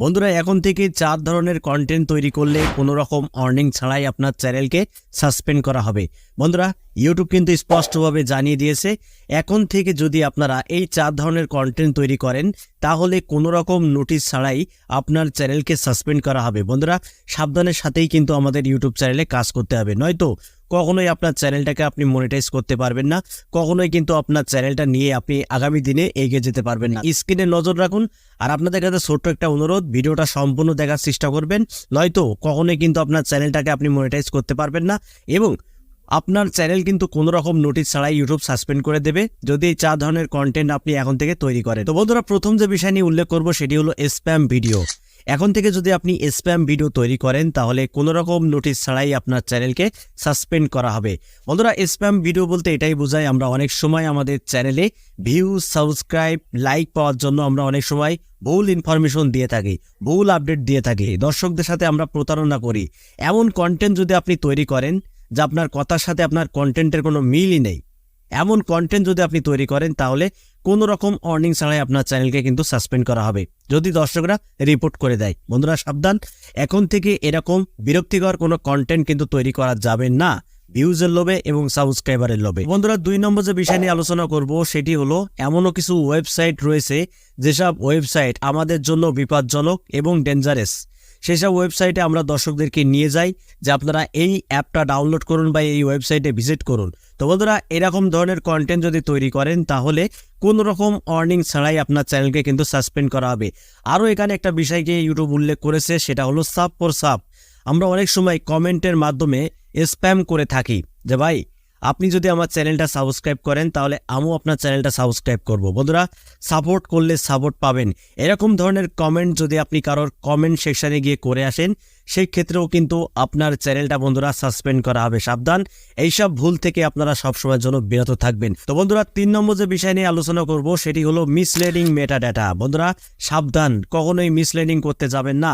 বন্ধুরা এখন থেকে 4 ধরনের কন্টেন্ট তৈরি করলে কোনো রকম আর্নিং ছাড়াই আপনার চ্যানেলকে সাসপেন্ড করা হবে। বন্ধুরা ইউটিউব কিন্তু স্পষ্টভাবে জানিয়ে দিয়েছে এখন থেকে যদি আপনারা এই 4 ধরনের কন্টেন্ট তৈরি করেন তাহলে কোনো রকম নোটিশ ছাড়াই আপনার চ্যানেলকে সাসপেন্ড করা হবে। বন্ধুরা সাবধানের সাথেই কিন্তু আমাদের ইউটিউব চ্যানেলে কাজ করতে হবে, নয়তো কখনোই আপনার চ্যানেলটাকে আপনি মনিটাইজ করতে পারবেন না, কখনোই কিন্তু আপনার চ্যানেলটা নিয়ে আপনি আগামী দিনে এগিয়ে যেতে পারবেন না। স্ক্রিনে নজর রাখুন, আর আপনাদের কাছে ছোট্ট একটা অনুরোধ, ভিডিওটা সম্পূর্ণ দেখার চেষ্টা করবেন, নয়তো কখনোই কিন্তু আপনার চ্যানেলটাকে আপনি মনিটাইজ করতে পারবেন না এবং আপনার চ্যানেল কিন্তু কোনো রকম নোটিশ ছাড়াই ইউটিউব সাসপেন্ড করে দেবে যদি এই 4 ধরনের কন্টেন্ট আপনি এখন থেকে তৈরি করেন। তো বন্ধুরা প্রথম যে বিষয় নিয়ে উল্লেখ করব সেটি হলো স্প্যাম ভিডিও। এখন থেকে যদি আপনি স্প্যাম ভিডিও তৈরি করেন তাহলে কোনো রকম নোটিশ ছাড়াই আপনার চ্যানেলকে সাসপেন্ড করা হবে। বন্ধুরা স্প্যাম ভিডিও বলতে এটাই বোঝায় আমরা অনেক সময় আমাদের চ্যানেলে ভিউ, সাবস্ক্রাইব, লাইক পাওয়ার জন্য আমরা অনেক সময় ভুল ইনফরমেশন দিয়ে থাকি, ভুল আপডেট দিয়ে থাকি, দর্শকদের সাথে আমরা প্রতারণা করি। এমন কন্টেন্ট যদি আপনি তৈরি করেন যা আপনার কথার সাথে আপনার কন্টেন্টের কোনো মিলই নেই, এমন কন্টেন্ট যদি আপনি তৈরি করেন তাহলে কোনো রকম আর্নিং ছাড়াই আপনার চ্যানেলকে কিন্তু সাসপেন্ড করা হবে যদি দর্শকরা রিপোর্ট করে দেয়। বন্ধুরা সাবধান, এখন থেকে এরকম বিরক্তিকর কোনো কন্টেন্ট কিন্তু তৈরি করা যাবে না ভিউজের লোভে এবং সাবস্ক্রাইবারের লোভে। বন্ধুরা 2 নম্বর যে বিষয় নিয়ে আলোচনা করব সেটি হলো এমনও কিছু ওয়েবসাইট রয়েছে যেসব ওয়েবসাইট আমাদের জন্য বিপজ্জনক এবং ডেঞ্জারাস। সেসব ওয়েবসাইটে আমরা দর্শকদেরকে নিয়ে যাই যে আপনারা এই অ্যাপটা ডাউনলোড করুন বা এই ওয়েবসাইটে ভিজিট করুন। তো বন্ধুরা এরকম ধরনের কন্টেন্ট যদি তৈরি করেন তাহলে কোনো রকম আর্নিং ছাড়াই আপনার চ্যানেলকে কিন্তু সাসপেন্ড করা হবে। আরও এখানে একটা বিষয়কে ইউটিউব উল্লেখ করেছে সেটা হলো সাব ফর সাব। আমরা অনেক সময় কমেন্টের মাধ্যমে স্প্যাম করে থাকি যে ভাই আপনি যদি আমার চ্যানেলটা সাবস্ক্রাইব করেন তাহলে আমিও আপনার চ্যানেলটা সাবস্ক্রাইব করব। বন্ধুরা সাপোর্ট করলে সাপোর্ট পাবেন, এরকম ধরনের কমেন্ট যদি আপনি কারোর কমেন্ট সেকশানে গিয়ে করে আসেন সেই ক্ষেত্রেও কিন্তু আপনার চ্যানেলটা বন্ধুরা সাসপেন্ড করা হবে। সাবধান, এইসব ভুল থেকে আপনারা সবসময়ের জন্য বিরত থাকবেন। তো বন্ধুরা 3 নম্বর যে বিষয় নিয়ে আলোচনা করব সেটি হলো মিসলিডিং মেটা ডাটা। বন্ধুরা সাবধান, কখনোই মিসলিডিং করতে যাবেন না।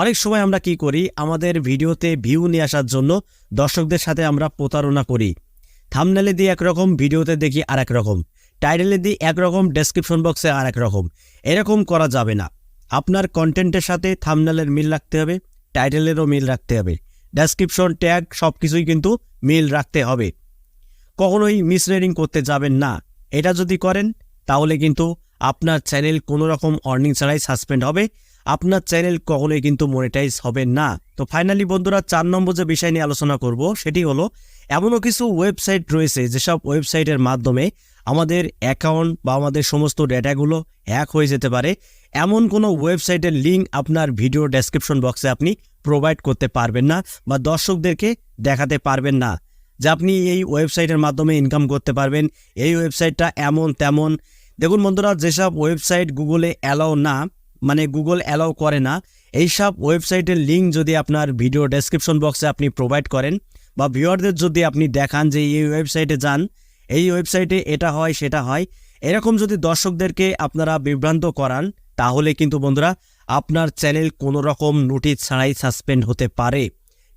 অনেক সময় আমরা কি করি, আমাদের ভিডিওতে ভিউ নিয়ে আসার জন্য দর্শকদের সাথে আমরা প্রতারণা করি। থাম্বনেলে দিয়ে একরকম, ভিডিওতে দেখি আরেক রকম, টাইটেলে দিয়ে একরকম, ডেসক্রিপশন বক্সে আরেক রকম। এরকম করা যাবে না। আপনার কন্টেন্টের সাথে থাম্বনেলের মিল রাখতে হবে, টাইটেলেরও মিল রাখতে হবে, ডেসক্রিপশন, ট্যাগ সব কিছুই কিন্তু মিল রাখতে হবে। কখনোই মিসলিডিং করতে যাবেন না। এটা যদি করেন তাহলে কিন্তু আপনার চ্যানেল কোনো রকম আর্নিং ছাড়াই সাসপেন্ড হবে, আপনার চ্যানেল কখনোই কিন্তু মনিটাইজ হবে না। তো ফাইনালি বন্ধুরা 4 নম্বর যে বিষয় নিয়ে আলোচনা করব সেটি হলো এমনও কিছু ওয়েবসাইট রয়েছে যেসব ওয়েবসাইটের মাধ্যমে আমাদের অ্যাকাউন্ট বা আমাদের সমস্ত ডেটাগুলো হ্যাক হয়ে যেতে পারে। এমন কোনো ওয়েবসাইটের লিঙ্ক আপনার ভিডিও ডেসক্রিপশন বক্সে আপনি প্রোভাইড করতে পারবেন না বা দর্শকদেরকে দেখাতে পারবেন না যে আপনি এই ওয়েবসাইটের মাধ্যমে ইনকাম করতে পারবেন, এই ওয়েবসাইটটা এমন তেমন। দেখুন বন্ধুরা যেসব ওয়েবসাইট গুগলে অ্যালাউ না, মানে গুগল অ্যালাউ করে না, এইসব ওয়েবসাইটের লিঙ্ক যদি আপনার ভিডিও ডেসক্রিপশন বক্সে আপনি প্রোভাইড করেন বা ভিউয়ারদের যদি আপনি দেখান যে এই ওয়েবসাইটে যান, এই ওয়েবসাইটে এটা হয় সেটা হয়, এরকম যদি দর্শকদেরকে আপনারা বিভ্রান্ত করান তাহলে কিন্তু বন্ধুরা আপনার চ্যানেল কোনো রকম নোটিশ ছাড়াই সাসপেন্ড হতে পারে।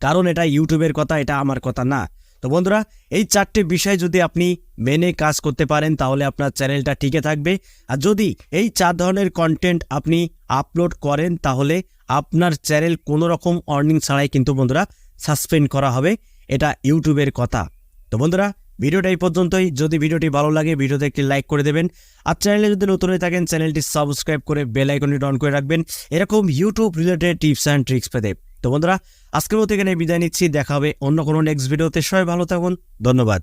কারণ এটা ইউটিউবের কথা, এটা আমার কথা না। তো বন্ধুরা এই 4টে বিষয় যদি আপনি মেনে কাজ করতে পারেন তাহলে আপনার চ্যানেলটা টিকে থাকবে। আর যদি এই 4 ধরনের কন্টেন্ট আপনি আপলোড করেন তাহলে আপনার চ্যানেল কোনো রকম আর্নিং ছাড়াই কিন্তু বন্ধুরা সাসপেন্ড করা হবে, এটা ইউটিউবের কথা। তো বন্ধুরা ভিডিওটা এই পর্যন্তই। যদি ভিডিওটি ভালো লাগে ভিডিওতে একটি লাইক করে দেবেন, আর চ্যানেলে যদি নতুন হয়ে থাকেন চ্যানেলটি সাবস্ক্রাইব করে বেল আইকনটি অন করে রাখবেন এরকম YouTube related tips and tricks পেতে। তো বন্ধুরা আজকের মতো এখানে বিদায় নিচ্ছি, দেখা হবে অন্য কোনো নেক্সট ভিডিওতে। সবাই ভালো থাকুন, ধন্যবাদ।